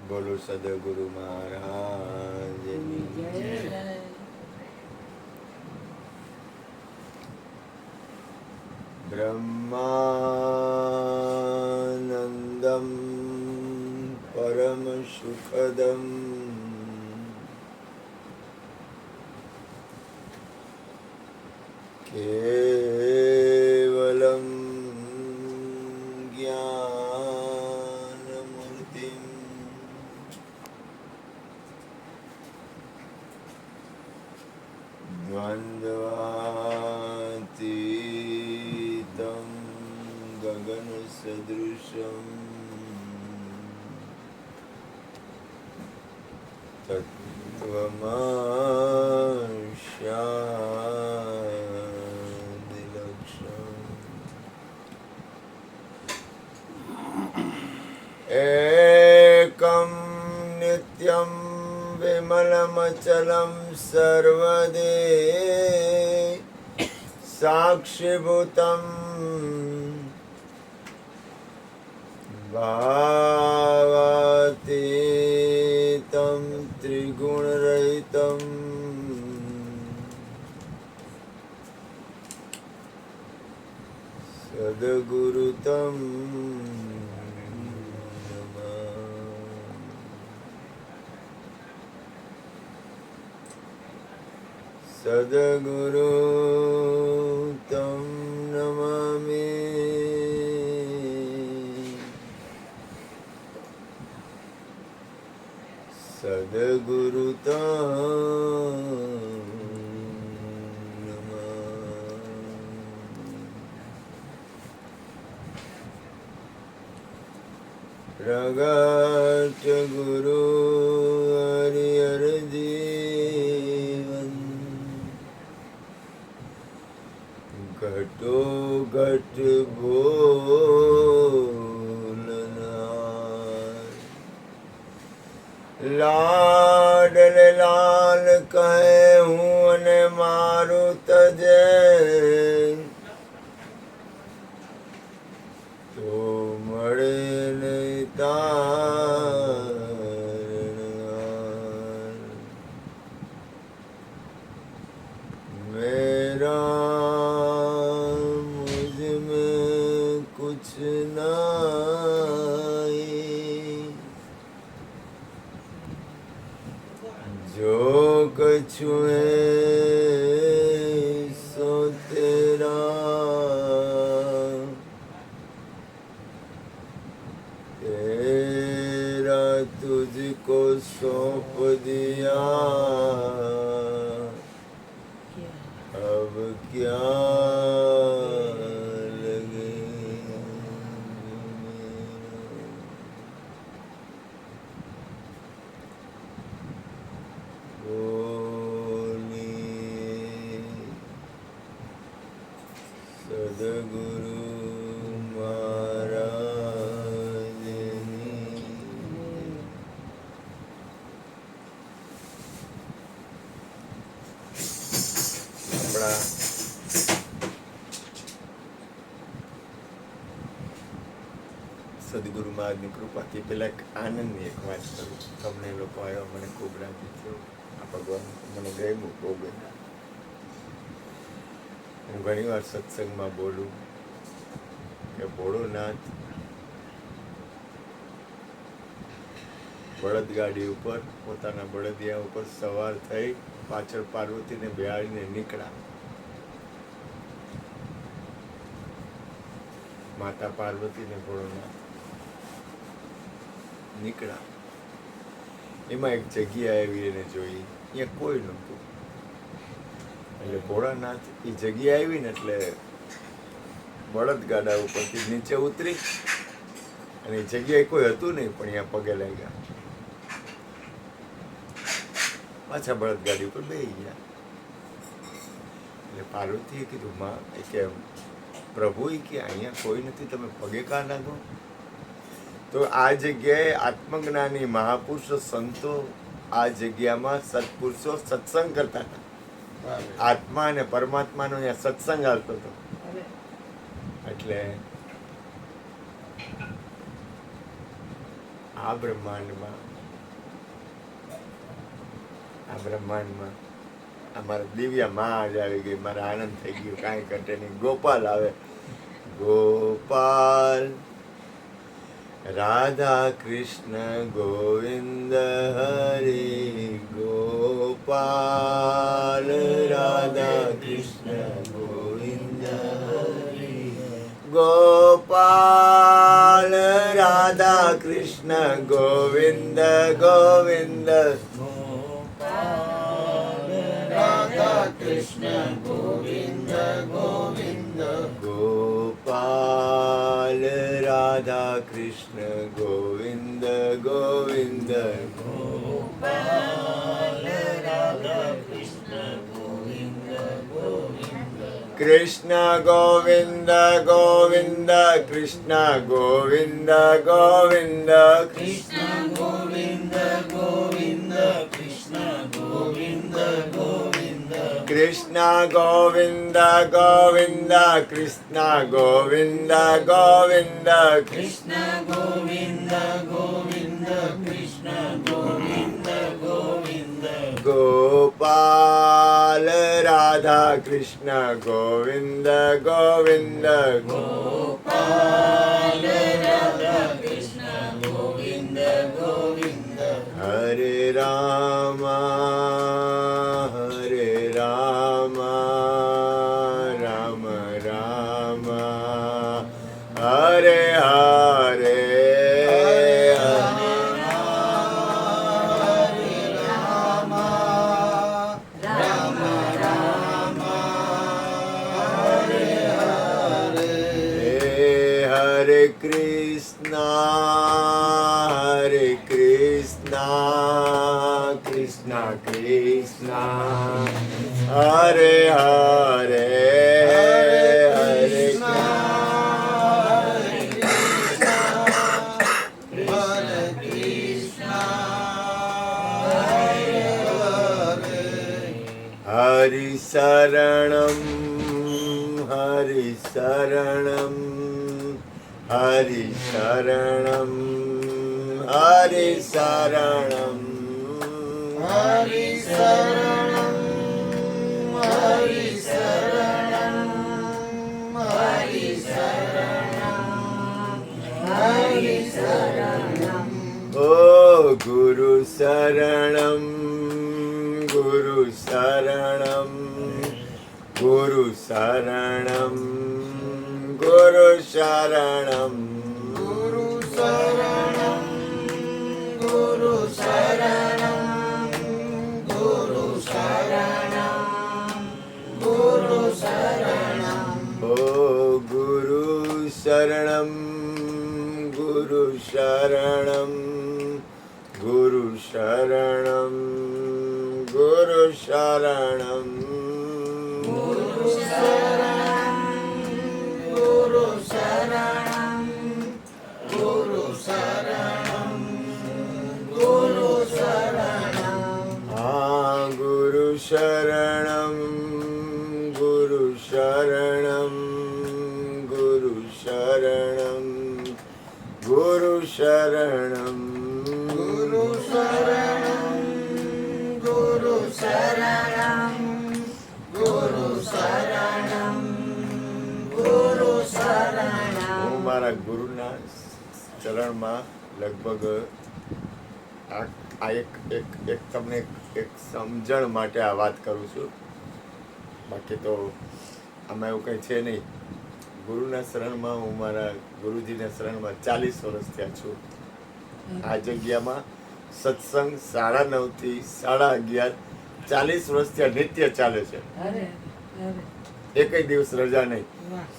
બોલો સદગુરુ મહારાજની જય. બ્રહ્માનંદમ પરમ સુખદમ કેવલમ જ્ઞાનમૂર્તિમ દ્વંદ્વાતીતમ ગગન સદૃશમ તત્વમસ્યાદિલક્ષણમ એકમ નિત્યમ વિમલમચલમ સર્વદે સાક્ષીભૂતમ ભાવાતીતમ ત્રિગુણરહિતમ સદગુરુતમ સદગુરુ તમ નમામિ. સદગુરુ તમ પ્રગટ ગુરુ હરિહર જીવન ઘટો ઘટ બોલનાર લાડલ લાલ કહે હું અને મારું તજે તો મળે નહીં તારણહાર. મેરા મુझ में कुछ नहीं जो कछु है सो तेरा तेरा तुझको सौंप दिया अब क्या लगे बोलिए सदगुरु महाराजनी. આપણા સદગુરુ મહારાજની કૃપાથી પેલા એક આનંદની એક વાત કરું. તમને લોકો આવ્યો મને ખૂબ રાજી થયો. આ ભગવાન મને ગમ્યું, બહુ ગમ્યું. હું ઘણી વાર સત્સંગમાં બોલું કે ભોળોનાથ બળદગાડી ઉપર પોતાના બળદિયા ઉપર સવાર થઈ પાછળ પાર્વતીને બેહાડીને નીકળ્યા. માતા પાર્વતી ને ભોળોનાથ નીકળ્યા. એમાં એક જગ્યા આવી એને જોઈ, અહીંયા કોઈ નહોતું. એટલે ભોળાનાથ એ જગ્યા આવી ને એટલે બળદગાડા ઉપરથી નીચે ઉતરી અને એ જગ્યાએ કોઈ હતું નહીં, પણ અહીંયા પગે લાગ્યા. પાછા બળદગાડી ઉપર બેસી ગયા. એટલે પાર્વતીએ કીધું, માં કે પ્રભુ કે અહીંયા કોઈ નથી, તમે પગે કાં લાગો? તો આ જગ્યાએ આત્મજ્ઞાની મહાપુરુષો સંતો આ જગ્યામાં સત્પુરુષો સત્સંગ કરતા હતા. આત્મા અને પરમાત્માનો અહીંયા સત્સંગ આવતો હતો. એટલે આ બ્રહ્માંડમાં અમારા દિવ્યા માં જ આવી ગઈ. મારા આનંદ થઈ ગયો, કાંઈ ઘટે નહીં. ગોપાલ આવે, ગોપાલ રાધા કૃષ્ણ ગોવિંદ હરે ગોપાલ રાધા કૃષ્ણ ગોવિંદ હરે ગોપાલ રાધા કૃષ્ણ ગોવિંદ ગોવિંદ રાધા કૃષ્ણ ગોવિંદ ગોવિંદ ગોપાલ રાધા કૃષ્ણ ગોવિંદ ગોવિંદ ગોપાલ રાધા કૃષ્ણ ગોવિંદ ગોવિંદ કૃષ્ણ ગોવિંદ ગોવિંદ કૃષ્ણ ગોવિંદ ગોવિંદ કૃષ્ણ ગોવિંદ ગોવિંદ કૃષ્ણ ગોવિંદ ગોવિંદ કૃષ્ણ ગોવિંદ ગોવિંદ કૃષ્ણ ગોવિંદ ગોવિંદ કૃષ્ણ ગોવિંદ ગોવિંદ કૃષ્ણ ગોવિંદ ગોવિંદ ગોપાલ રાધા કૃષ્ણ ગોવિંદ ગોવિંદ ગોપાલ રાધા કૃષ્ણ ગોવિંદ ગોવિંદ હરે રામ હરે રામ રામ રામ હરે હરે Hare Krishna, Krishna Krishna, Hare Hare, Hare Krishna, Hare Krishna, Hare Hare, Hari Saranam, Hari Saranam. Hari Saranam, Hari Saranam, Hari Saranam, Hari Saranam, Hari Saranam, Hari Saranam. Oh Guru Saranam, Guru Saranam, Guru Saranam. Guru Sharanam, Guru Sharanam, Guru Sharanam, Guru Sharanam, Guru Sharanam. Oh Guru Sharanam, Guru Sharanam, Guru Sharanam, Guru Sharanam, Guru Sharanam. Guru Saranam, Guru Saranam, Guru Saranam. Ah, Guru Saranam, Guru Saranam, Guru Saranam, Guru Saranam, Guru Saranam, Guru Saranam, Guru Saranam. હું મારા ગુરુના ચરણમાં લગભગ આ એક તમને એક સમજણ માટે આ વાત કરું છું. બાકી તો આમાં એવું કંઈ છે નહીં. ગુરુના શરણમાં હું મારા ગુરુજીના શરણમાં 40 વર્ષ થયા છું. આ જગ્યામાં સત્સંગ 9:30 થી 11:30 40 વર્ષ થયા નિત્ય ચાલે છે. એકય દિવસ રજા નહીં.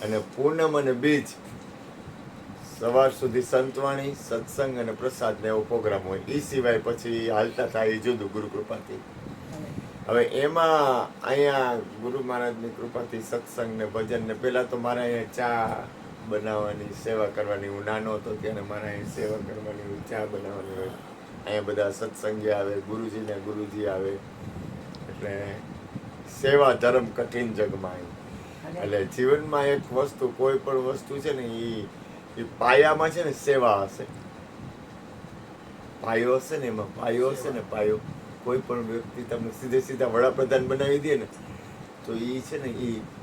અને પૂનમ અને બીજ સવાર સુધી સંતવાણી, સત્સંગ અને પ્રસાદ ને એવો પ્રોગ્રામ હોય. એ સિવાય પછી હાલતા થાય એ જુદું ગુરુ કૃપાથી. હવે એમાં અહીંયા ગુરુ મહારાજની કૃપાથી સત્સંગ ને ભજન ને પહેલાં તો મારા અહીંયા ચા બનાવવાની સેવા કરવાની. હું નાનો હતો ત્યારે મારા અહીંયા સેવા કરવાની હોય, ચા બનાવવાની હોય. અહીંયા બધા સત્સંગી આવે, ગુરુજી આવે. એટલે સેવા ધર્મ કઠિન જગમાં. એટલે જીવનમાં એક વસ્તુ, કોઈ પણ વસ્તુ છે ને એ પાયામાં છે ને સેવા હશે. પાયો હશે ને એમાં પાયો હશે ને પાયો, કોઈ પણ વ્યક્તિ તમને સીધા વડાપ્રધાન બનાવી દે ને તો એ છે ને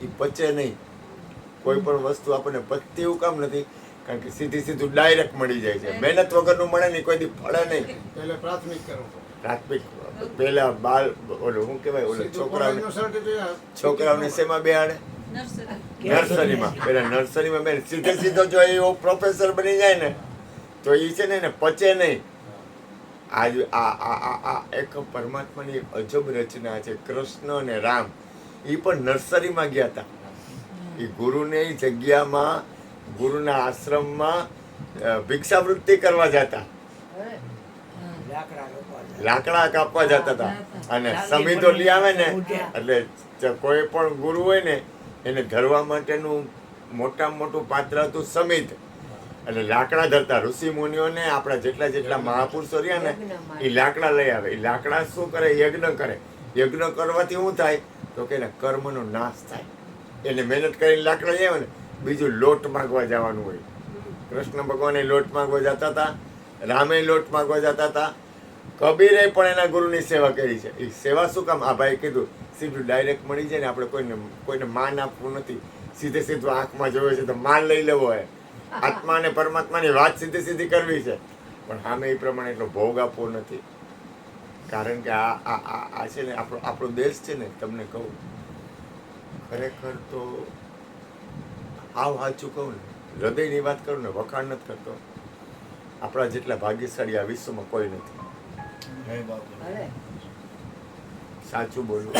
એ પચે નહીં. કોઈ પણ વસ્તુ આપણને પચતી એવું કામ નથી, કારણ કે સીધું ડાયરેક્ટ મળી જાય છે. મહેનત વગરનું મળે નહીં, કોઈ દી ફળે નહીં. પહેલા પ્રાથમિક કરવું. પ્રાથમિક પહેલા બાલ ઓલું શું કહેવાય, ઓલું છોકરાઓને શેમાં બેહાડે? નર્સરીમાં. પેલા નર્સરીમાં બેન સીધો જો એવો પ્રોફેસર બની જાય ને તો એ છે ને એને પચે નહીં. આજ આ એક પરમાત્માની એક અજબ રચના છે. કૃષ્ણ અને રામ એ પણ નર્સરીમાં ગયા હતા. એ ગુરુની જગ્યામાં, ગુરુના આશ્રમમાં ભિક્ષાવૃત્તિ કરવા જતા, લાકડા કાપવા જતા હતા. અને સમિધો લઈ આવે ને એટલે કોઈ પણ ગુરુ હોય ને એને ધરવા માટેનું મોટામાં મોટું પાત્ર હતું સમિધ. એટલે લાકડા ધરતા ઋષિ મુનિઓને આપણા જેટલા મહાપુરુષો રહ્યા ને એ લાકડા લઈ આવે. એ લાકડા શું કરે? યજ્ઞ કરે. યજ્ઞ કરવાથી શું થાય તો કે કર્મનો નાશ થાય. એને મહેનત કરીને લાકડા લઈ આવે ને. બીજું લોટ માગવા જવાનું હોય. કૃષ્ણ ભગવાને લોટ માગવા જતા હતા, રામે લોટ માગવા જતા હતા, કબીરે પણ એના ગુરુની સેવા કરી છે. એ સેવા શું કામ? આ ભાઈ કીધું સીધું ડાયરેક્ટ મળી જાય ને, આપણે કોઈને માન આપવું નથી. સીધું આંખમાં જોવે છે તો માન લઈ લેવો હોય. આત્મા અને પરમાત્માની વાત સીધી કરવી છે, પણ સામે એ પ્રમાણે એટલો ભોગ આપવો નથી. કારણ કે આ છે ને આપણો દેશ છે ને, તમને કહું ખરેખર તો સાચું કહું ને, હૃદયની વાત કરું ને, વખાણ નથી કરતો, આપણા જેટલા ભાગ્યશાળી આ વિશ્વમાં કોઈ નથી. સાચું બોલું.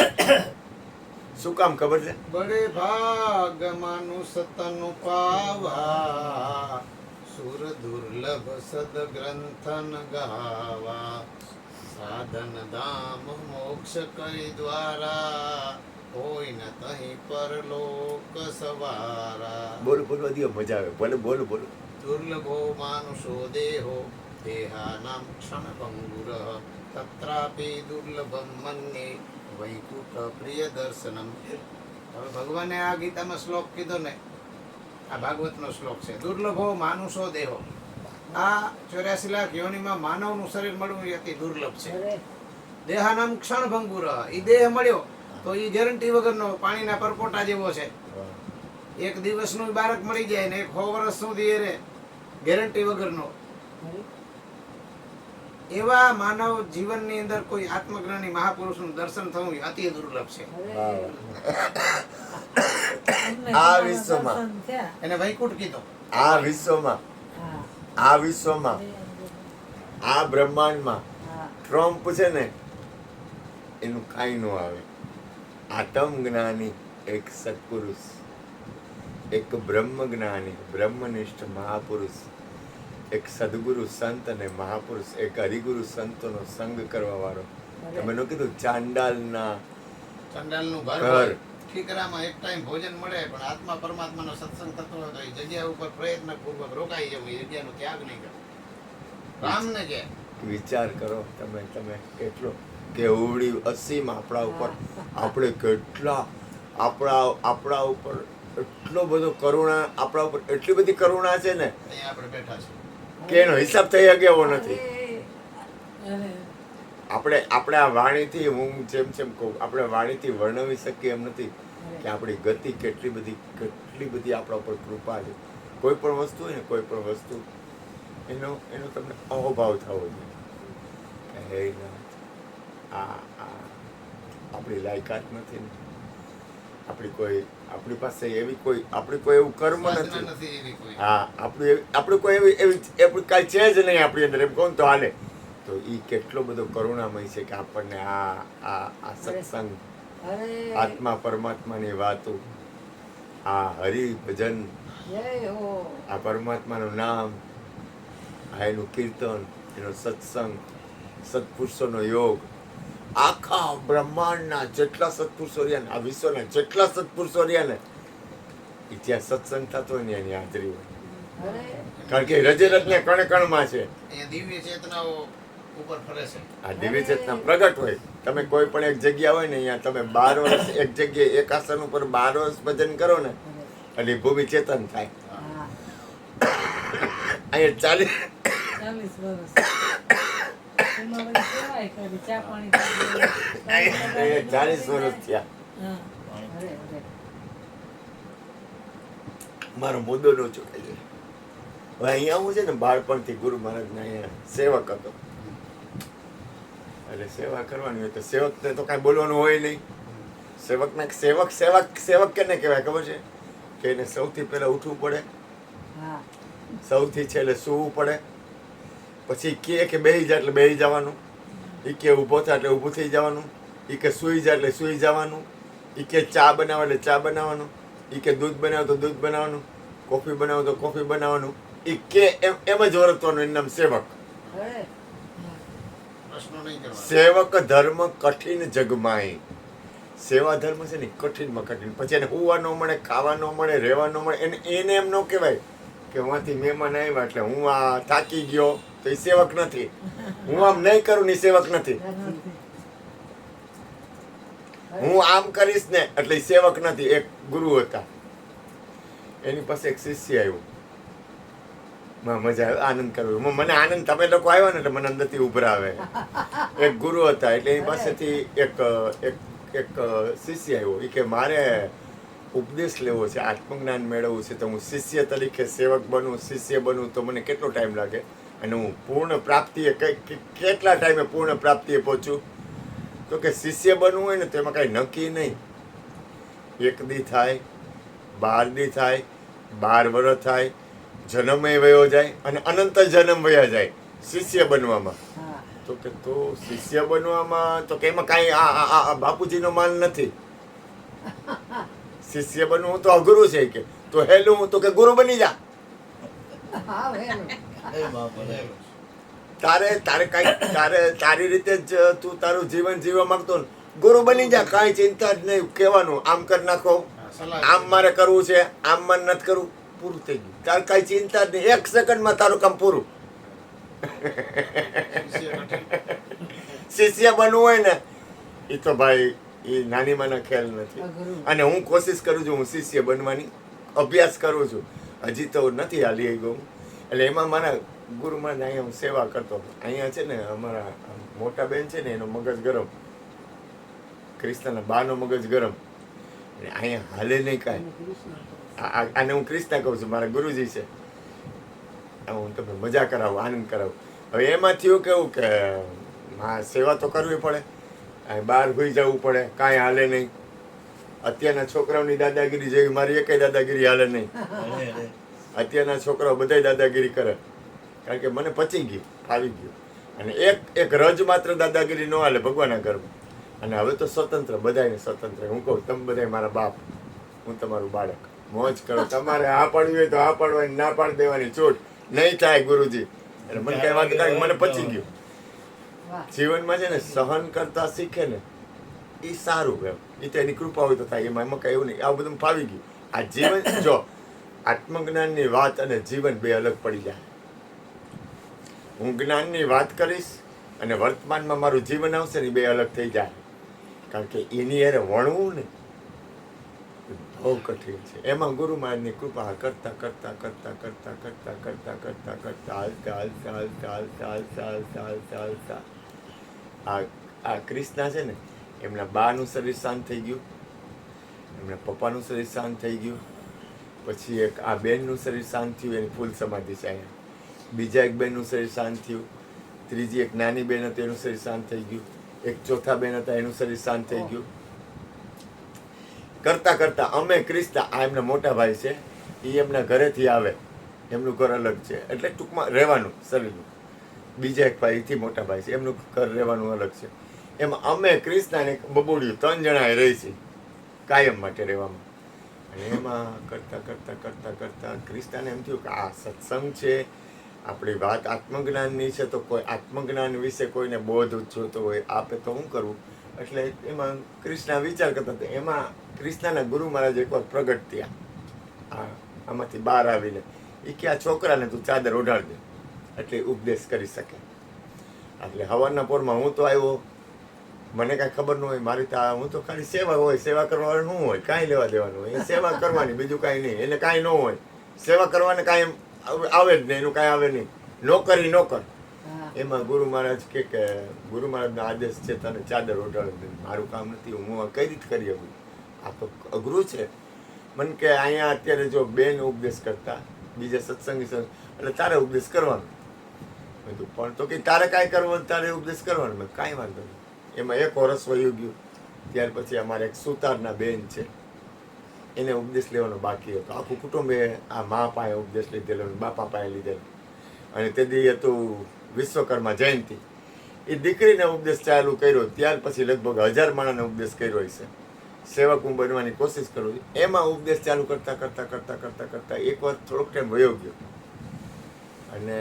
શું કામ ખબર છે? બડે ભાગ માનુષ તનુ પાવા, સુર દુર્લભ સદ ગ્રંથન ગાવા, સાધન ધામ મોક્ષ કરી દ્વારા, હોય ન તહીં પરલોક સવારા. બોલો દિયો મજા આવે. બોલો. દુર્લભો માનુષો દેહો દેહાનામ ક્ષણ ભંગુરઃ, તત્રાપી દુર્લભમ મન્યે વૈકુંઠ પ્રિય દર્શનમ. હવે ભગવાને આ ગીતામાં શ્લોક કીધો ને, આ ભાગવતનો શ્લોક છે. દુર્લભો માનુષો દેહો. આ 84 લાખ યોનિમાં માનવનું શરીર મળવું એ અતિ દુર્લભ છે. દેહાનામ ક્ષણ ભંગુરઃ. એ દેહ મળ્યો તો એ ગેરંટી વગરનો પાણીના પરપોટા જેવો છે. એક દિવસનું બાળક મળી જાય ને 100 વર્ષ સુધી એને ગેરંટી વગરનો. એવા માનવ જીવનની અંદર કોઈ આત્મજ્ઞાની મહાપુરુષનું દર્શન થવું અતિ દુર્લભ છે. આ વિશ્વમાં એને વૈકુંઠ કીધો. આ વિશ્વમાં આ બ્રહ્માંડમાં ટ્રમ્પ છે ને એનું કાંઈ ન આવે. આત્મ જ્ઞાની એક સત્પુરુષ, એક બ્રહ્મ જ્ઞાની બ્રહ્મનિષ્ઠ મહાપુરુષ, એક સદગુરુ સંત અને મહાપુરુષ, એક હરિગુરુ સંતોનો સંગ કરવા વાળો. તમે નો કીધું ચાંડાલનું ઘર. ઠીકરામાં એક ટાઈમ ભોજન મળે પણ આત્મા પરમાત્માનો સત્સંગ થતો હોય તો એ જગ્યા ઉપર પ્રયત્નપૂર્વક રોકાઈ જવું, એ જગ્યાનો ત્યાગ નહીં કરવો. રામને કે વિચાર કરો તમે કેટલો કેવડી અસીમ આપણા ઉપર, આપણે કેટલા આપણા ઉપર એટલો બધો કરુણા, આપણા ઉપર એટલી બધી કરુણા છે ને અહીંયા આપણે બેઠા છે કે એનો હિસાબ થઈ શકે એવો નથી. આપણે આ વાણીથી, હું જેમ કહું, આપણે વાણીથી વર્ણવી શકીએ એમ નથી કે આપણી ગતિ કેટલી બધી આપણા ઉપર કૃપા છે. કોઈ પણ વસ્તુ હોય ને, કોઈ પણ વસ્તુ એનો તમને અહોભાવ થવો જોઈએ કે હે નાથ, આપણી લાયકાત નથી ને, આપણી પાસે આપણે કોઈ એવું કર્મ નથી. હા, આપણે કોઈ એવી કાંઈ છે જ નહીં આપણી અંદર, એમ કહું તો હાલે. તો એ કેટલો બધો કરુણામય છે કે આપણને આ સત્સંગ, આત્મા પરમાત્માની વાતો, આ હરિ ભજન, આ પરમાત્માનું નામ, આ એનું કીર્તન, એનો સત્સંગ, સત્પુરુષોનો યોગ, આખા બ્રહ્માંડના જેટલા સત્પુરુષો રહ્યા ને, આ વિશ્વના જેટલા સત્પુરુષો રહ્યા ને, એ જ્યાં સત્સંગ થતો હોય ને એની હાજરી હોય. કારણ કે રજરજને કણ કણમાં છે. દિવ્ય ચેતનાઓ ઉપર ફરે છે. આ દિવ્ય ચેતના પ્રગટ હોય. તમે કોઈ પણ એક જગ્યા હોય ને, અહીંયા તમે 12 વર્ષ એક જગ્યાએ એક આસન ઉપર 12 વર્ષ ભજન કરો ને, એટલે ભૂમિ ચેતન થાય. અહીંયા 40 વર્ષ એમાં વળી સેવાય કરી, ચા પાણી કરી. અહીંયા 40 વર્ષ થયા. હા, અરે, અરે. મારો મુદ્દો ન ચૂકાય છે. હવે અહીંયા હું છે ને બાળપણથી ગુરુ મહારાજના અહીંયા સેવક હતો. એટલે સેવા કરવાની હોય તો સેવકને તો કાંઈ બોલવાનું હોય નહીં. સેવકને સેવક કેને કહેવાય ખબર છે? કે એને સૌથી પહેલા ઉઠવું પડે, હા, સૌથી છેલ્લે સૂવું પડે, પછી કે બેહી જા એટલે બેહી જવાનું, એ કે ઊભો થા એટલે ઊભું થઈ જવાનું, એ કે સૂઈ જા એટલે સૂઈ જવાનું, એ કે ચા બનાવો એટલે ચા બનાવવાનું, એ કે દૂધ બનાવો તો દૂધ બનાવવાનું, કોફી બનાવો તો કોફી બનાવવાનું, એ કે એમ જ વર્તવાનું. એનું નામ સેવક. અરે, પ્રશ્નો નહીં કરવા. સેવક ધર્મ કઠિન જગમાય. સેવા ધર્મ છે ને કઠિનમાં કઠિન. પછી એને હુવા ન મળે, ખાવા ન મળે, રહેવા ન મળે. એને એમ ન કહેવાય કે હું મહેમાન આવ્યા એટલે હું આ થાકી ગયો તો એ સેવક નથી. હું આમ નહીં કરું ને એ સેવક નથી. હું આમ કરીશ ને એટલે એ સેવક નથી. એક ગુરુ હતા, એની પાસે એક શિષ્ય આવ્યો. મજા આવે, આનંદ કરવો. મને આનંદ, તમે લોકો આવ્યા ને એટલે મને અંદરથી ઉભરાવે. એક ગુરુ હતા એટલે એની પાસેથી એક શિષ્ય આવ્યો. એ કે મારે ઉપદેશ લેવો છે, આત્મજ્ઞાન મેળવવું છે, તો હું શિષ્ય તરીકે સેવક બનું, શિષ્ય બનું તો મને કેટલો ટાઈમ લાગે અને હું પૂર્ણ પ્રાપ્તિએ કેટલા ટાઈમે પૂર્ણ પ્રાપ્તિએ પહોંચું? તો કે શિષ્ય બનવું હોય ને તો એમાં કાંઈ નક્કી નહીં. 1 દી થાય, 12 દી થાય, 12 વર્ષ થાય, જન્મય વયો જાય અને અનંત જન્મ વયા જાય શિષ્ય બનવામાં. હા. તો કે તો શિષ્ય બનવામાં તો કે એમાં કાંઈ આ બાપુજીનો માલ નથી. શિષ્ય બનવું તો અઘરું છે કે તો હેલું તો કે ગુરુ બની જા. હા, વહેલું. તારી રીતે જ તું તારું જીવન જીવવા માંગતો ને ગુરુ બની જા. કાંઈ ચિંતા જ નહીં. કહેવાનું આમ કરી નાખો, આમ મારે કરવું છે, આમ મને નથી કરવું, પૂરું થઈ ગયું. તારે કાંઈ ચિંતા જ નહીં. 1 સેકન્ડમાં તારું કામ પૂરું. શિષ્ય બનવું હોય ને એ તો ભાઈ એ નાની માના ખ્યાલ નથી. અઘરું. અને હું કોશિશ કરું છું, હું શિષ્ય બનવાની અભ્યાસ કરું છું. હજી તો નથી હાલી ગયું. એટલે એમાં મારા ગુરુમાં અહીંયા હું સેવા કરતો હતો. અહીંયા છે ને અમારા મોટા બેન છે ને એનો મગજ ગરમ, ક્રિષ્નાના બાનો મગજ ગરમ. એટલે અહીંયા હાલે નહીં કાંઈ. આને હું ક્રિષ્ના કહું છું, મારા ગુરુજી છે. હું તમને મજા કરાવું, આનંદ કરાવું. હવે એમાં થયું કેવું કે સેવા તો કરવી પડે, બહાર હોઈ જવું પડે, કાંઈ હાલે નહીં. અત્યારના છોકરાઓની દાદાગીરી જેવી મારી એકેય દાદાગીરી હાલે નહીં. અત્યારના છોકરાઓ બધાય દાદાગીરી કરે, કારણ કે મને પચી ગયું, ફાવી ગયું. અને એક રજ માત્ર દાદાગીરી ન હાલે ભગવાનના ઘરમાં. અને હવે તો સ્વતંત્ર, બધાને સ્વતંત્ર. હું કહું તમે બધા મારા બાપ, હું તમારું બાળક, મોજ કરો. તમારે આ પાડવી હોય તો આ પાડવાની, ના પાડી દેવાની છૂટ નહીં થાય ગુરુજી. એટલે મને કઈ વાત કાંઈ મને પચી ગયું. વાહ. જીવનમાં છે ને સહન કરતા શીખે ને એ સારું. એમ એ તો એની કૃપા હોય તો થાય. એમાં કઈ એવું નહીં. આ બધું ફાવી ગયું. આ જીવન જો આત્મજ્ઞાનની વાત અને જીવન બે અલગ પડી જાય. હું જ્ઞાનની વાત કરીશ અને વર્તમાનમાં મારું જીવન આવશે ને એ બે અલગ થઈ જાય. કારણ કે એની હારે વણવું ને બહુ કઠિન છે. એમાં ગુરુ મહારાજની કૃપા કરતા કરતા કરતા કરતા કરતા કરતા કરતા કરતા હાલતા હાલતા હાલતા હાલતા હાલતા હાલતા હાલતા હાલતા આ ક્રિષ્ના છે ને એમના બાનું શરીર શાંત થઈ ગયું, એમના પપ્પાનું શરીર શાંત થઈ ગયું. પછી એક આ બેનનું શરીર શાંત થયું, એની ફૂલ સમાધિ છે અહીંયા. બીજા એક બેનનું શરીર શાંત થયું. ત્રીજી એક નાની બેન હતી એનું શરીર શાંત થઈ ગયું. એક ચોથા બેન હતા એનું શરીર શાંત થઈ ગયું. કરતા કરતા અમે ક્રિષ્ના, આ એમના મોટા ભાઈ છે, એ એમના ઘરેથી આવે, એમનું ઘર અલગ છે, એટલે ટૂંકમાં રહેવાનું શરીરનું. બીજા એક ભાઈથી મોટા ભાઈ છે, એમનું ઘર રહેવાનું અલગ છે. એમાં અમે ક્રિષ્નાને બબુડિયું 3 જણાએ રહી છે કાયમ માટે રહેવામાં. અને એમાં કરતા કરતા કરતા કરતા ક્રિષ્નાને એમ થયું કે આ સત્સંગ છે, આપણી વાત આત્મજ્ઞાનની છે, તો કોઈ આત્મજ્ઞાન વિશે કોઈને બોધ જોતો હોય આપે તો શું કરવું. એટલે એમાં ક્રિષ્ના વિચાર કરતા હતા. એમાં ક્રિષ્નાના ગુરુ મહારાજ એકવાર પ્રગટ થયા આમાંથી બહાર આવીને. એ કે આ છોકરાને તું ચાદર ઓઢાડ દે એટલે ઉપદેશ કરી શકે. એટલે હવારના પોરમાં હું તો આવ્યો, મને કાંઈ ખબર ન હોય, મારી તો હું તો ખાલી સેવા હોય, સેવા કરવાનું શું હોય, કાંઈ લેવા દેવાનું હોય, એ સેવા કરવાની, બીજું કાંઈ નહીં. એને કાંઈ ન હોય, સેવા કરવાને કાંઈ આવે જ નહીં, એનું કાંઈ આવે નહીં. નોકરી નોકર. એમાં ગુરુ મહારાજ કે ગુરુ મહારાજનો આદેશ છે તને ચાદર ઓઢાડે. મારું કામ નથી, હું કઈ રીતે કરી શકું? આ તો અઘરું છે. મને કે અહીંયા અત્યારે જો બેન ઉપદેશ કરતા, બીજા સત્સંગી એટલે તારે ઉપદેશ કરવાનો. મેં કીધું પણ તો કે તારે કાંઈ કરવાનું, તારે ઉપદેશ કરવાનો. મેં કાંઈ વાંધો નહીં. એમાં એક વર્ષ વયું ગયું. ત્યાર પછી અમારે એક સુતારના બેન છે, એને ઉપદેશ લેવાનો બાકી હતો. આખું કુટુંબે આ મા પાસે ઉપદેશ લીધેલો, બાપા પાસે લીધેલો. અને તે દી હતું વિશ્વકર્મા જયંતિ. એ દીકરીને ઉપદેશ ચાલુ કર્યો. ત્યાર પછી લગભગ 1000 માણસને ઉપદેશ કર્યો હશે. સેવક હું બનવાની કોશિશ કરું છું. એમાં ઉપદેશ ચાલુ કરતા એકવાર થોડોક ટાઈમ વયો ગયો અને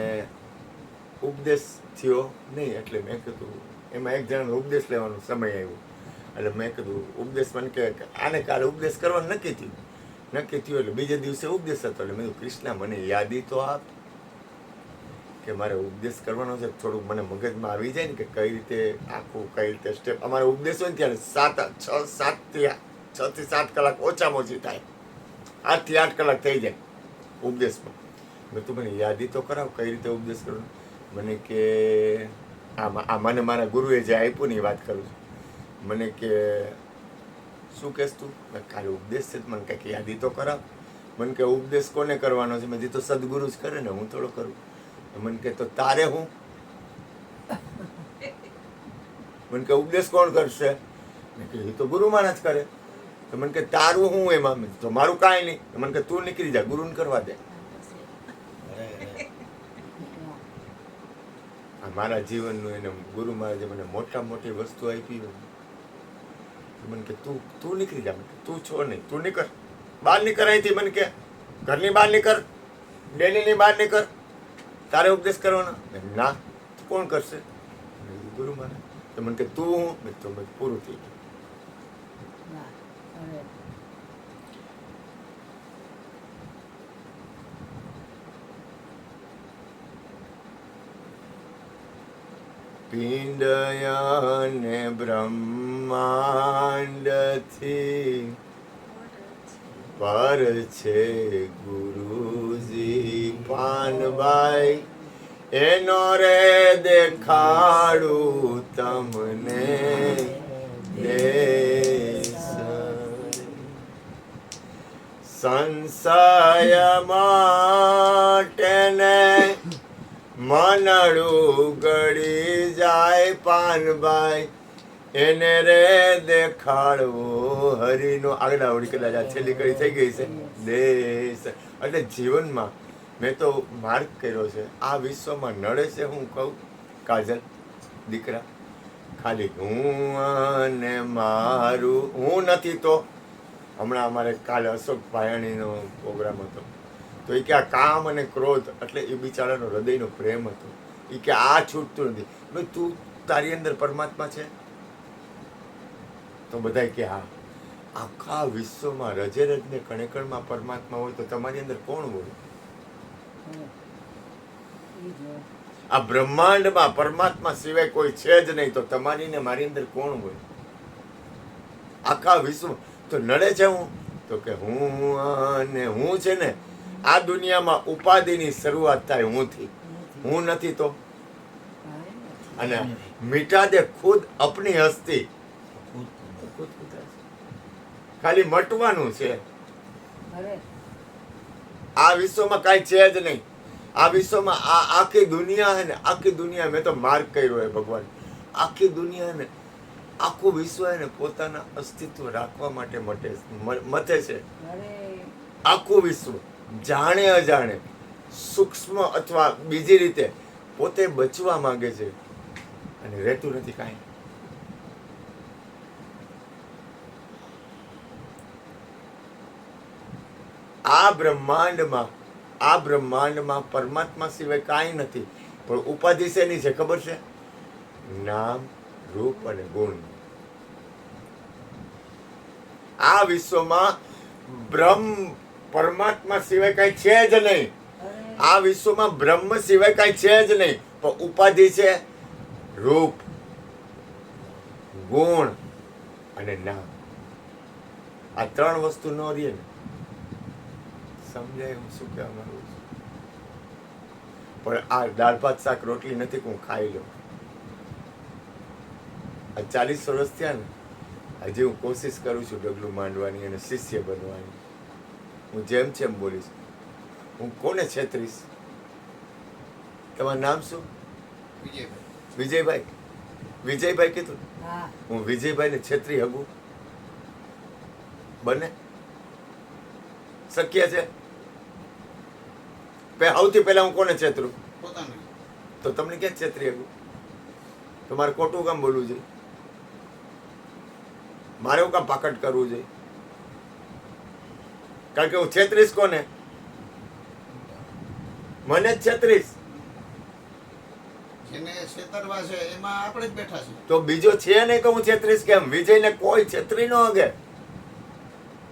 ઉપદેશ થયો નહીં. એટલે મેં કીધું, એમાં એક જણાનો ઉપદેશ લેવાનો સમય આવ્યો. એટલે મેં કીધું ઉપદેશ મને કે આને કાલે ઉપદેશ કરવાનું નક્કી થયું. એટલે બીજે દિવસે ઉપદેશ હતો. એટલે મેં કીધું કૃષ્ણા મને યાદી તો આપ કે મારે ઉપદેશ કરવાનો છે. થોડુંક મને મગજમાં આવી જાય ને કે કઈ રીતે આખું, કઈ રીતે સ્ટેપ. અમારે ઉપદેશ હોય ને ત્યારે 6 થી 7 કલાક ઓછામાં ઓછી થાય. 8 થી 8 કલાક થઈ જાય ઉપદેશમાં. મેં તું મને યાદી તો કરાવ કઈ રીતે ઉપદેશ કરવાનો. મને કે આ મને મારા ગુરુએ જે આપ્યું ને એ વાત કરું છું. મને કે શું કહેશ તું? કાલે ઉપદેશ છે, મને કંઈક યાદી તો કરાવ. મને કે ઉપદેશ કોને કરવાનો છે? મેં તો સદગુરુ જ કરે ને, હું થોડો કરું. મને કે તો તારે હું? મને કે ઉપદેશ કોણ કરશે? મેં કીધું એ તો ગુરુ મહારાજ કરે. તો મને કે તારું હું એમાં? તો મારું કાંઈ નહીં. મને કે તું નીકળી જા, ગુરુને કરવા દે. મારા જીવનનું એને ગુરુ મહારાજે મને મોટી વસ્તુ આપી. મને કે તું નીકળી જા. તું છો નહીં, તું નીકળ, બહાર નીકળ અહીંથી. મને કે ઘરની બહાર નીકળ, ડેલીની બહાર નીકળ, તારે ઉપદેશ કરવાનો. ના, કોણ કરશે? ગુરુ મહારાજ. તો મને કે તું હું? તો પૂરું થઈ ગયું. પિંડયાને બ્રહ્માંડથી પર છે ગુરુજી પાનભાઈ. એનો રે દેખાડું તમને દેશ. સંશય માટે ને મનડું ગળી જાય પાનભાઈ. એને રે દેખાડવો હરિનો. આગળ આવડી કદાચ આ છેલ્લી કડી થઈ ગઈ છે દેશ. એટલે જીવનમાં મેં તો માર્ગ કર્યો છે. આ વિશ્વમાં નડે છે હું કહું કાજલ દીકરા, ખાલી હું અને મારું. હું નથી તો હમણાં અમારે કાલે અશોક ભાયાણીનો પ્રોગ્રામ હતો. તો એ કે આ કામ અને ક્રોધ, એટલે એ બિચારાનો હૃદયનો પ્રેમ હતો. એ કે આ છૂટતું નથી. ભાઈ તું, તારી અંદર પરમાત્મા છે? તો બધા કે હા. આખા વિશ્વમાં રજે રજને કણે કણમાં પરમાત્મા હોય તો તમારી અંદર કોણ હોય? આ બ્રહ્માંડમાં પરમાત્મા સિવાય કોઈ છે જ નહીં. તો તમારી ને મારી અંદર કોણ હોય? આખા વિશ્વ તો નડે છે હું. તો કે હું અને હું છે ને, આ દુનિયામાં ઉપાધિની શરૂઆત થાય હુંથી. હું નથી તો. અને મિટા દે ખુદ અપની હસ્તી. ખાલી મટવાનું છે. આ વિશ્વમાં કાંઈ છે જ નહીં. આ વિશ્વમાં આ આખી દુનિયા છે ને, આખી દુનિયા મેં તો માર્ગ કર્યો હે ભગવાન. આખી દુનિયા ને, આખું વિશ્વ એને પોતાના અસ્તિત્વ રાખવા માટે મથે છે. આખું વિશ્વ જાણે અજાણે, સૂક્ષ્મ અથવા બીજી રીતે પોતે બચવા માંગે છે અને રહેતું નથી કાંઈ. આ બ્રહ્માંડમાં પરમાત્મા સિવાય કાંઈ નથી. પણ ઉપાધિ શેની છે ખબર છે? નામ, રૂપ અને ગુણ. આ વિશ્વમાં પરમાત્મા સિવાય કાંઈ છે જ નહીં. આ વિશ્વમાં બ્રહ્મ સિવાય કાંઈ છે જ નહીં. પણ ઉપાધિ છે, રૂપ, ગુણ અને નામ. આ ત્રણ વસ્તુ ન રહે ને, સમજાય હું શું કહેવા માંગુ છું? પણ આ દાળ ભાત શાક રોટલી નથી કે હું ખાઈ લઉં. આ 40 વર્ષ થયા ને, હજી હું કોશિશ કરું છું ડગલું માંડવાની અને શિષ્ય બનવાની. હું જેમ જેમ બોલીશ. હું કોને છેતરીશ? તમારું નામ શું? વિજયભાઈ. વિજયભાઈ. વિજયભાઈ કીધું. હા હું વિજયભાઈને છેતરી હગું? બને? શક્ય છે? સૌથી પહેલા હું કોને છેતરું? પોતાને. તો તમને ક્યાં છેતરી હગું? તો મારે ખોટું કામ બોલવું જોઈએ? મારે હું કામ પાકટ કરવું જોઈએ? કારણ કે હું છેતરીશ કોને? મને જ છેતરીશ. જેને છેતરવા છે એમાં આપણે જ બેઠા છીએ. તો બીજો છે નહીં તો હું છેતરીશ કેમ? વિજયને કોઈ છેતરી ન હગે.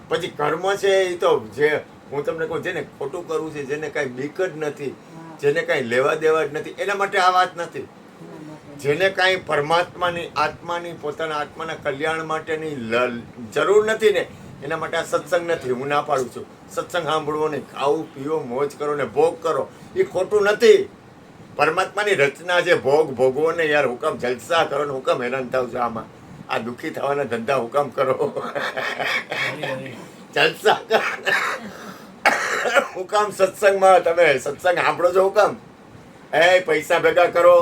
પછી કર્મ છે એ તો જે હું તમને કહું, જેને ખોટું કરવું છે, જેને કાંઈ બીક જ નથી, હા જેને કાંઈ લેવા દેવા જ નથી, એના માટે આ વાત નથી. એના માટે. જેને કાંઈ પરમાત્માની આત્માની પોતાના આત્માના કલ્યાણ માટેની જરૂર નથી ને, એના માટે આ સત્સંગ નથી. હું ના પાડું છું. સત્સંગ સાંભળવો નહીં, ખાવું પીવો મોજ કરો ને ભોગ કરો, એ ખોટું નથી. પરમાત્માની રચના છે, ભોગ ભોગવો ને યાર. હુકમ જલસા કરો ને હુકમ હેરાન થાવ છો આમાં? આ દુઃખી થવાના ધંધા હુકમ કરો? જલસા કરો. હુકમ સત્સંગમાં તમે સત્સંગ સાંભળો છો હુકમ? પૈસા ભેગા કરો,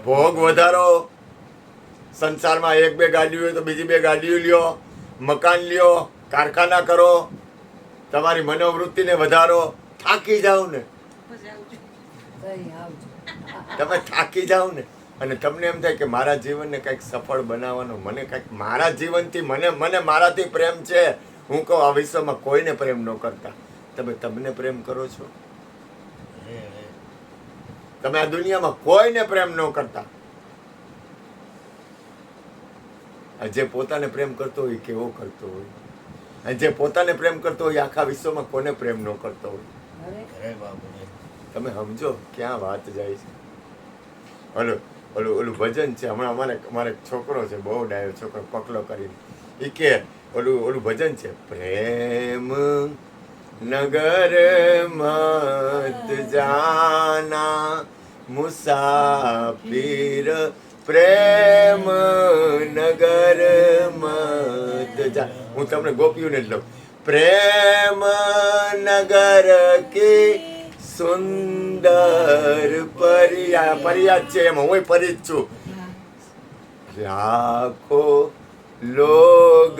ભોગ વધારો, સંસારમાં 1-2 ગાડીઓ હોય તો બીજી 2 ગાડીઓ લ્યો, મકાન લ્યો, કારખાના કરો, તમારી મનોવૃત્તિને વધારો. થાકી જાઓ ને, તઈ આવજો. તમે થાકી જાઓ ને, અને તમને એમ થાય કે મારા જીવનને કંઈક સફળ બનાવવાનો, મને કંઈક મારા જીવનથી મને મારાથી પ્રેમ છે. હું કહું આ વિશ્વમાં કોઈને પ્રેમ ન કરતા, તમે તમને પ્રેમ કરો છો? તમે આ દુનિયામાં કોઈને પ્રેમ ન કરતા. જે પોતાને પ્રેમ કરતો હોય કેવો કરતો હોય? અને જે પોતાને પ્રેમ કરતો હોય આખા વિશ્વમાં કોને પ્રેમ ન કરતો હોય? અરે તમે સમજો ક્યાં વાત જાય છે? ઓલું ભજન છે હમણાં. અમારે છોકરો છે, બહુ ડાયો છોકરો, પકલો કરીને. એ કે ઓલું ભજન છે, પ્રેમ નગર મત જાના મુસાફિર, પ્રેમ નગર મત જા. હું તમને ગોપીઓને જ લઉં. પ્રેમ નગર કી સુંદર પરિયા છે, એમાં હું પરી જ છું. લાખો લોગ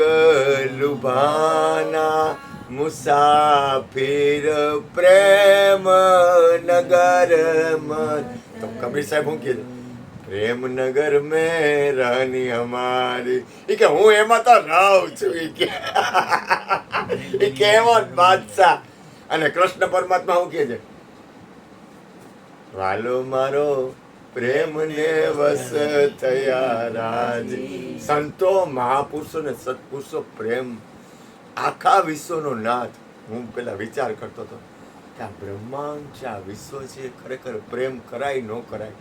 લુભાના મુસાફિર, પ્રેમ નગર મત. તો કબીર સાહેબ શું કીધું? પ્રેમ નગર મેં રાની હમારી. એ કે હું એમાં તો રહું છું. એ કેવો બાદશાહ. અને કૃષ્ણ પરમાત્મા શું કહે છે? વાલો મારો પ્રેમ ને વસ થયા રાજી. સંતો મહાપુરુષો ને સત્પુરુષો પ્રેમ આખા વિશ્વનો નાથ. હું પેલા વિચાર કરતો હતો કે આ બ્રહ્માંડ છે, આ વિશ્વ છે, ખરેખર પ્રેમ કરાય ન કરાય?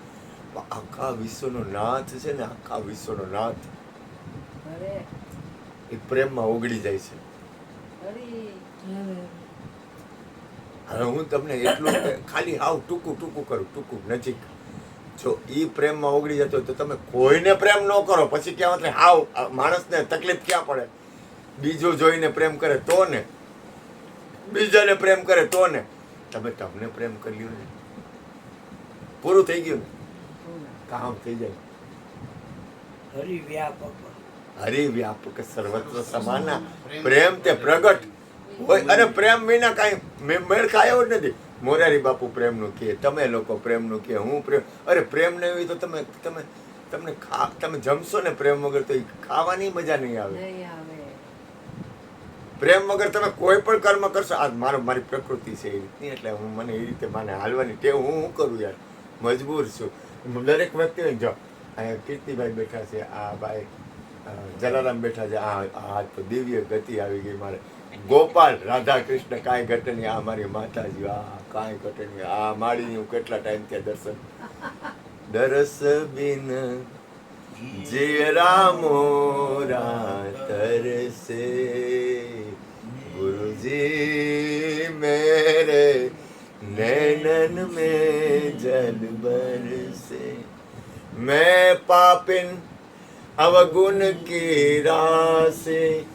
આખા વિશ્વનો નાથ છે ને, આખા વિશ્વનો નાથ અરે એ પ્રેમમાં ઓગળી જાય છે. અરે હવે હું તમને એટલું ખાલી હાવ ટૂંકું કરું, ટૂંકું નજીક. જો એ પ્રેમમાં ઓગળી જતો હોય તો તમે કોઈને પ્રેમ ન કરો, પછી ક્યાં એટલે હાવ માણસને તકલીફ ક્યાં પડે? બીજો જોઈને પ્રેમ કરે તો ને, બીજાને પ્રેમ કરે તો ને. તમે તમને પ્રેમ કર્યો ને, પૂરું થઈ ગયું ને, કામ થઈ જાય. હરિવ્યાપક સર્વત્ર સમાના. પ્રેમ તે પ્રગટ હોય, અને પ્રેમ વિના કાંઈ મેળ ખાયો જ નથી. મોરારી બાપુ પ્રેમનું કહે, તમે લોકો પ્રેમનું કહે, હું પ્રેમ. અરે પ્રેમ નહીં હોય તો તમે જમશો ને પ્રેમ વગર, તો ખાવાની મજા નહીં આવે. નહીં આવે. પ્રેમ વગર તમે કોઈ પણ કર્મ કરશો. આ મારી પ્રકૃતિ છે એ રીતની, એટલે મને એ રીતે હાલવાની ટેવ. હું કરું યાર, મજબૂર છું. દરેક વ્યક્તિ જો અહીંયા કીર્તિભાઈ બેઠા છે, આ ભાઈ જલારામ બેઠા છે, આ તો દિવ્ય ગતિ આવી ગઈ મારે. ગોપાલ રાધા કૃષ્ણ કાંઈ ઘટે નહીં. આ મારી માતાજી, આ કાંઈ ઘટે નહીં. આ માળીની હું કેટલા ટાઈમ ત્યાં દર્શન. દરસ બિન જીરા મોરા તરસે, ગુરુજી મેરે नैनन में जल बरसे मैं पापिन अवगुण की रासे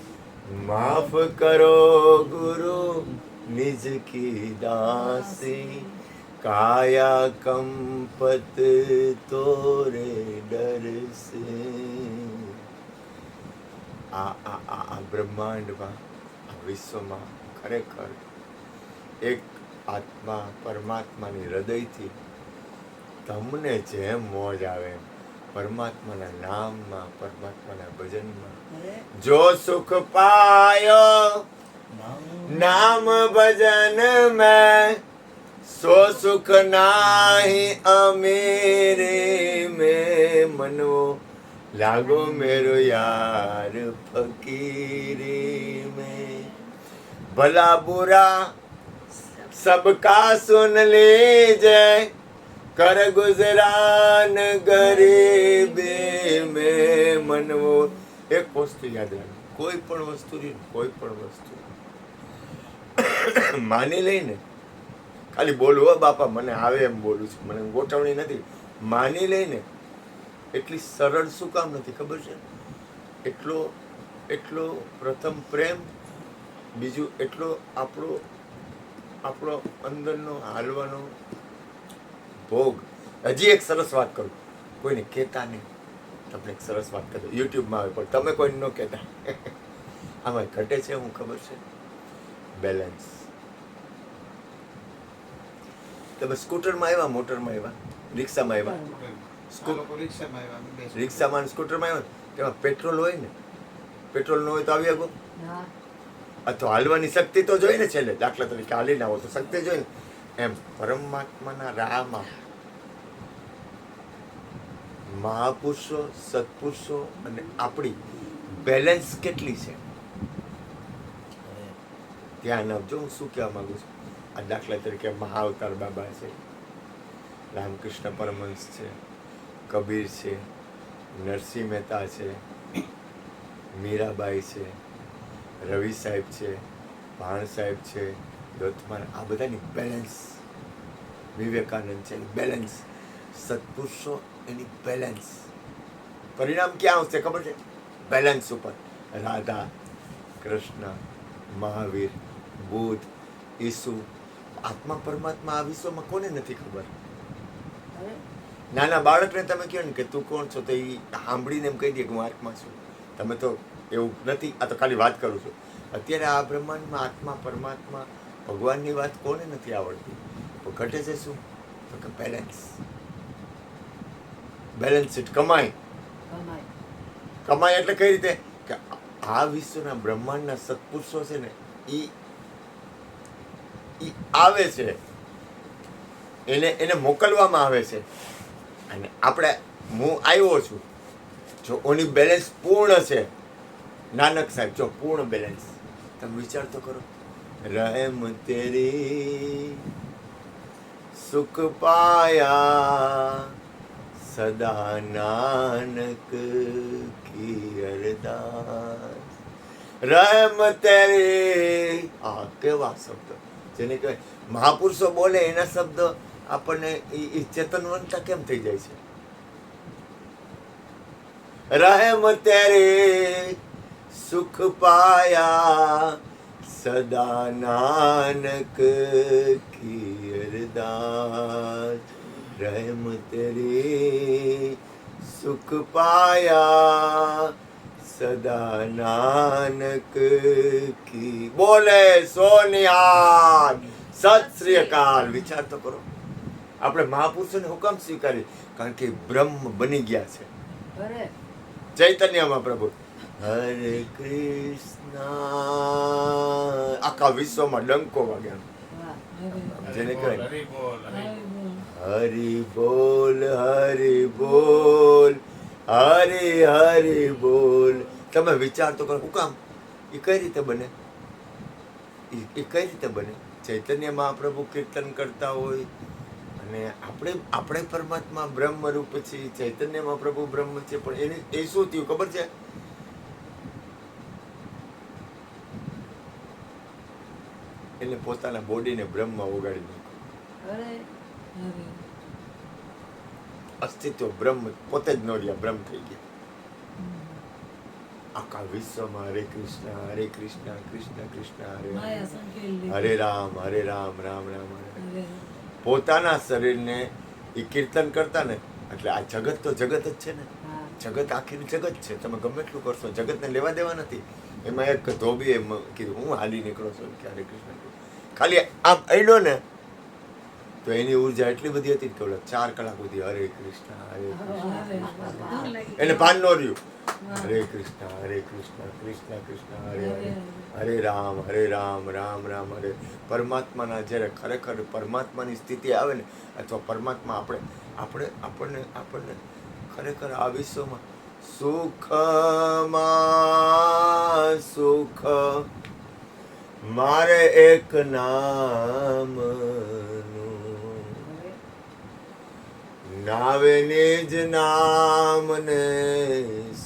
माफ करो गुरु निज की दासी काया कंपत तोरे डर से આ બ્રહ્માંડમાં આ વિશ્વમાં ખરેખર એક આત્મા પરમાત્માની હૃદયથી તમને જેમ મોજ આવે પરમાત્માના નામમાં પરમાત્માના ભજનમાં અરે જો સુખ પાયો નામ ભજન મેં સો સુખ નાહી અમેરે में मनो लागो मेरो यार फकीरी में भला बुरा सबका सुन लीजे कर गुजरान गरीबी में मनवो एक वस्तु याद રાખો કોઈ પણ વસ્તુ કોઈ પણ વસ્તુ માની લઈને ખાલી બોલું હો બાપા મને આવે એમ બોલું છું મને ગોઠવણી નથી માની લઈને એટલી સરળ શું કામ નથી ખબર છે એટલો પ્રથમ પ્રેમ બીજું એટલો આપણો અંદરનો હાલવાનો ભોગ હજી એક સરસ વાત કરું કોઈને કહેતા નહીં તમને એક સરસ વાત કરું યુટ્યુબમાં આવે પણ તમે કોઈને ન કહેતા આમાં ઘટે છે હું ખબર છે બેલેન્સ તમે સ્કૂટરમાં આવ્યા મોટરમાં આવ્યા રિક્ષામાં આવ્યા રિક્ષામાં સ્કૂટરમાં આવ્યા તેમાં પેટ્રોલ હોય ને પેટ્રોલ ન હોય તો આવી શકો ના અથવા હાલવાની શક્તિ તો જોઈએ ને છેલ્લે દાખલા તરીકે હાલી ના હોય તો શક્તિ જોઈએ ને એમ પરમાત્માના રાહમાં મહાપુરુષો સત્પુરુષો અને આપણી બેલેન્સ કેટલી છે ધ્યાન આપજો હું શું કહેવા માંગુ છું આ દાખલા તરીકે મહાઅવતાર બાબા છે રામકૃષ્ણ પરમહંસ છે કબીર છે નરસિંહ મહેતા છે મીરાબાઈ છે રવિ સાહેબ છે ભાણ સાહેબ છે દોતમાર આ બધાની બેલેન્સ વિવેકાનંદ છે એની બેલેન્સ સત્પુરુષો એની બેલેન્સ પરિણામ ક્યાં આવશે ખબર છે બેલેન્સ ઉપર રાધા કૃષ્ણ મહાવીર બુદ્ધ ઈસુ આત્મા પરમાત્મા આ વિશ્વમાં કોને નથી ખબર અરે નાના બાળકને તમે કહો ને કે તું કોણ છો તો એ સાંભળીને એમ કહી દે કે હું આત્મા છું તમે તો એવું નથી આ તો ખાલી વાત કરું છું અત્યારે આ બ્રહ્માંડમાં આત્મા પરમાત્મા ભગવાનની વાત કોને નથી આવડતી તો ઘટે છે શું તો કે બેલેન્સ બેલેન્સ ઇટ કમાય એટલે કઈ રીતે કે આ વિશ્વના બ્રહ્માંડના સત્પુરુષો છે ને એ આવે છે એને મોકલવામાં આવે છે અને આપણે હું આવ્યો છું જો ઓની બેલેન્સ પૂર્ણ છે નાનક સાહેબ જો પૂર્ણ બેલેન્સ તમે વિચાર તો કરો રહેમ તેરી સુખ પાયા સદા નાનક કી અરદાસ રહેમ તેરી આ કેવા શબ્દ જેને કહેવાય મહાપુરુષો બોલે એના શબ્દ આપણને એ ચેતનવંતા કેમ થઈ જાય છે રહેમ તેરે સુખ પાયા સદા નાનક કી અરદાસ રહેમ તેરે સુખ પાયા સદા નાનક કી બોલે સોનિયાર સત શ્રી અકાલ વિચાર તો કરો આપણે મહાપુરુષોને હુકમ સ્વીકારી કારણ કે બ્રહ્મ બની ગયા છે અરે ચૈતન્યમાં પ્રભુ હરે કૃષ્ણ આખા વિશ્વમાં ડંકો વાગ્યા વાહ જેને કહેવાય હરી બોલ, હરી બોલ. હરિ બોલ હરિ બોલ હરિ હરિ બોલ તમે વિચાર તો કરો હું કામ એ કઈ રીતે બને એ કઈ રીતે બને ચૈતન્ય મહાપ્રભુ કીર્તન કરતા હોય અને આપણે પરમાત્મા બ્રહ્મ રૂપ છે ચૈતન્ય મહાપ્રભુ બ્રહ્મ છે પણ એને એ શું થયું ખબર છે એટલે પોતાના બોડીને બ્રહ્મમાં ઓગાળી નાખ્યું હરે હરે અસ્તિત્વ બ્રહ્મ પોતે જ ન રહ્યા, બ્રહ્મ થઈ ગયા. આખા વિશ્વમાં હરે કૃષ્ણ કૃષ્ણ કૃષ્ણ હરે માયા સંકેલી હરે રામ રામ રામ હરે હરે. હરે પોતાના શરીરને એ કીર્તન કરતા ને એટલે આ જગત તો જગત જ છે ને. હા જગત આખી જગત છે, તમે ગમે એટલું કરશો જગતને લેવા દેવા નથી. એમાં એક ધોબી એમ કીધું હું હાલી નીકળો છું કે હરે કૃષ્ણ ખાલી આમ અડ્યો ને તો એની ઉર્જા એટલી બધી હતી કે ઓલા 4 કલાક સુધી હરે કૃષ્ણ એને ભાન ન રહ્યું. હરે કૃષ્ણ કૃષ્ણ કૃષ્ણ હરે હરે હરે રામ રામ રામ હરે. પરમાત્માના જ્યારે ખરેખર પરમાત્માની સ્થિતિ આવે ને અથવા પરમાત્મા આપણને ખરેખર આ વિશ્વમાં સુખમાં સુખ મારે એક નામનું નાવે નિજ નામને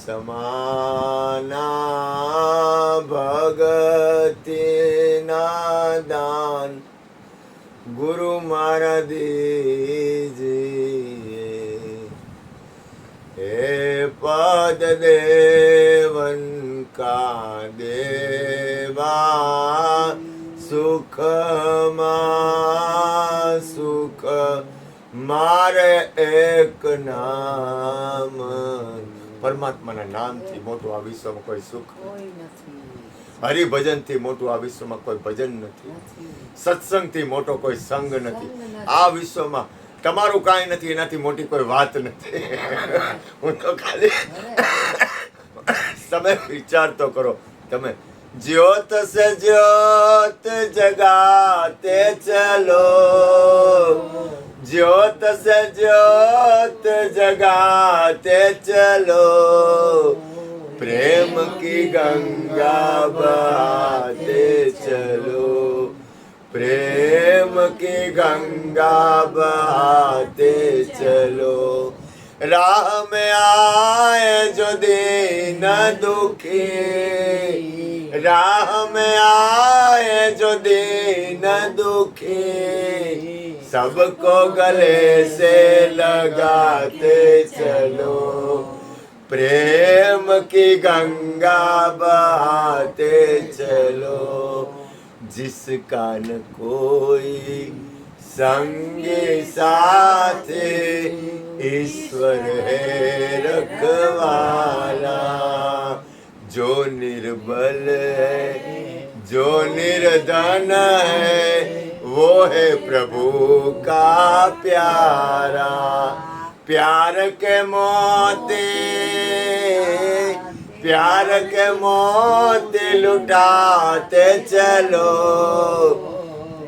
સમાના ભગતિના દાન ગુરુ મારા દીજીએ હે પદ દેવન કા દેવા સુખમાં સુખ મારે એક નામ. પરમાત્માના નામથી મોટું આ વિશ્વમાં કોઈ સુખ, કોઈ નથી હરિભજનથી મોટું આ વિશ્વમાં કોઈ ભજન નથી, નથી સત્સંગથી મોટો કોઈ સંગ નથી. સંગ નથી. આ વિશ્વમાં તમારું કાંઈ નથી, એનાથી મોટી કોઈ વાત નથી. હું તો ખાલી તમે વિચાર તો કરો. તમે જ્યોત સે જ્યોત જગાતે ચલો, ज्योत से ज्योत जगाते चलो, प्रेम की गंगा बहाते चलो, प्रेम की गंगा बहाते चलो. राह में आए जो दीन दुखी, राह में आए जो दीन दुखी, सबको गले से लगाते चलो, प्रेम की गंगा बहाते चलो. जिसका न कोई संगी साथे, ईश्वर है रखवाला. जो निर्बल है जो निर्धन है, वो है प्रभु का प्यारा. प्यार के मोती लुटाते चलो,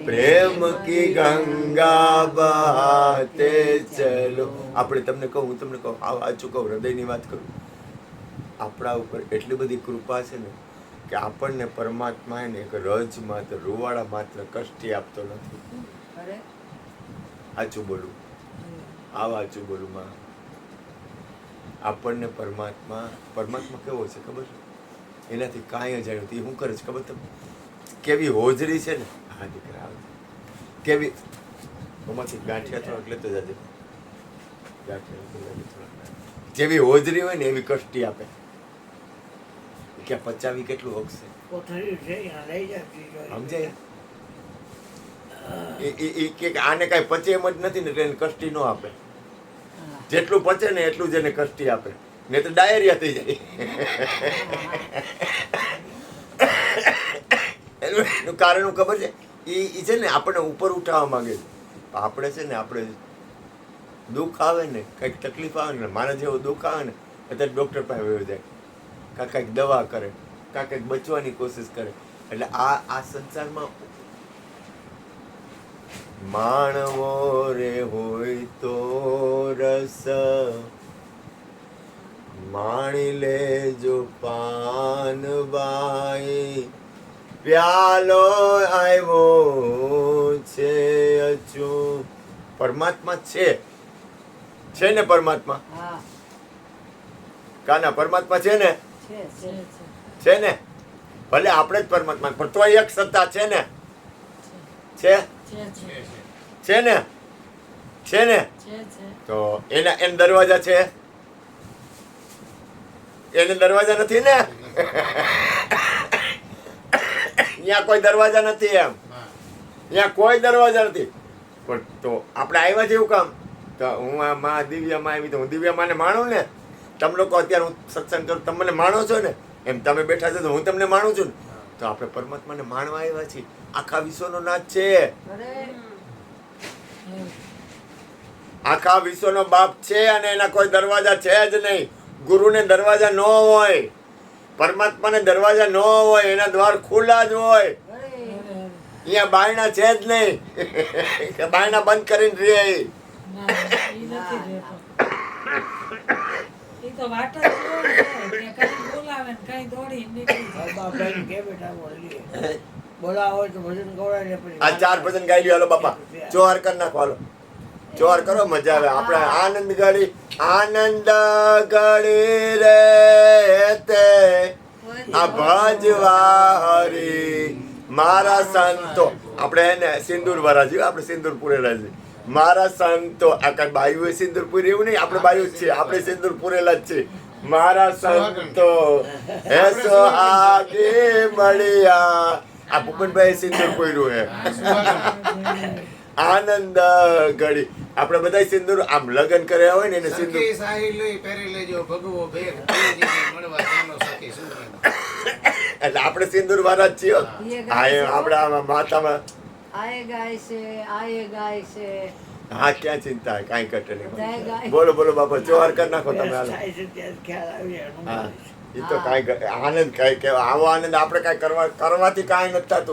પ્રેમ કી ગંગા બહાતે ચલો. આપણે તમને કહું, હું તમને કહું, આચું કહું, હૃદયની વાત કરું. આપણા ઉપર એટલી બધી કૃપા છે ને કે આપણને પરમાત્મા એને એક રજ માત્ર રૂવાડા માત્ર કષ્ટી આપતો નથી. હરે આચું બોલું, આચું બોલું માં. આપણને પરમાત્મા કેવો છે ખબર છે? એનાથી કાંઈ અજાણ્યું. એ શું કરે છે ખબર તમને? કેવી હોજરી છે ને, હા દીકરા આવે કેવી એમાંથી ગાંઠિયા થોડાક લેતો જાજે. જેવી હોજરી હોય ને એવી કષ્ટી આપે. કે પચાવી કેટલું હકશે સમજાય? એ કે આને કાંઈ પચે એમ જ નથી ને એટલે એને કષ્ટી ન આપે. જેટલું પચે ને એટલું જ એને કષ્ટી આપે, નહીં તો ડાયરિયા થઈ જાય. એનું કારણ ખબર છે? એ છે ને આપણને ઉપર ઉઠાવવા માંગે છે. આપણે છે ને આપણે દુઃખ આવે ને, કંઈક તકલીફ આવે ને, મારા જેવું દુઃખ આવે ને અત્યારે ડૉક્ટર પાસે વયો જાય, કાં કંઈક દવા કરે, કાં કંઈક બચવાની કોશિશ કરે. એટલે આ સંસારમાં માણવો રે હોય તો રસ, માણી લેજો પાનબાઈ, પ્યાલો આવ્યો છે અચૂ. પરમાત્મા છે ને પરમાત્મા? હા કાના પરમાત્મા છે ને? છે છે ને? ભલે આપણે જ પરમાત્મા, પણ તોય એક સત્તા છે ને? છે છે ને છે ને છે તો એના દરવાજા છે, એને દરવાજા નથી ને, અહીંયા કોઈ દરવાજા નથી એમ, હા. અહીંયા કોઈ દરવાજા નથી. પણ તો આપણે આવ્યા છે એવું કામ, તો હું આ માં દિવ્યામાં આવી તો હું દિવ્યામાને માણું ને. તમે લોકો અત્યારે હું સત્સંગ કરું, તમે મને માણો છો ને, એમ તમે બેઠા છો તો હું તમને માણું છું ને. તો આપણે પરમાત્માને માણવા આવ્યા છીએ. આખા વિશ્વનો નાથ છે, આખા વિશ્વનો બાપ છે, અને એના કોઈ દરવાજા છે જ નહીં. ગુરુને દરવાજા ન હોય, પરમાત્માને દરવાજા ન હોય, એના દ્વાર ખુલ્લા જ હોય. અહીંયા બાયણા છે જ નહીં કે બાયણા બંધ કરીને રહે. ના ઈ નથી રહેતો. ઈ તો વાટ જ જોવે છે કે કઈ બોલાવે ને કઈ દોડી નીકળી જાય. બોલાવો તો ભજન ગવડાવીએ પછી આ 4 ભજન ગાઈ લ્યો. હાલો બાપા, જોહાર કરી નાખો. હાલો જોહાર કરો, મજા આવે. આપણે આનંદ ગળી, આનંદ ગળી રે તે આ ભજવા હરી મારા સંતો. આપણે એને સિંદૂર વાળા છીએ, આપણે સિંદૂર પૂરેલા છીએ. મારા સંતો, આ કઈ બાયું સિંદૂર પૂરી એવું નહીં, આપણે બાયું જ છીએ, આપણે સિંદૂર પૂરેલા જ છીએ. મારા સંતો હે સોહાગી મળ્યા. આ ભૂપનભાઈ સિંદૂર પૂર્યું હે. આનંદ ગળી આપણે બધા સિંદૂર આમ લગ્ન કર્યા હોય ને એને સિંદૂર. સખી સાહી લઈ પહેરી લેજો ભગવો ભેગ, પ્રિયજીને મળવા ચાલો સખી શું કહે? એટલે આપણે સિંદૂર વાળા જ છીએ. હા એમ આપણે આમાં માથામાં આયે ગાય છે, આયે ગાય છે. હા ક્યાં ચિંતા, કાંઈ ઘટે બધાય નહીં. ગાય. બોલો બોલો બાપા, જોહાર કરી નાખો તમે. હાલો થાય છે ત્યારે ખ્યાલ આવી જાય. હા એ તો કાંઈ આનંદ કાંઈ કહેવાય. આવો આનંદ આપણે કાંઈ કરવાથી કાંઈ નથી થતું.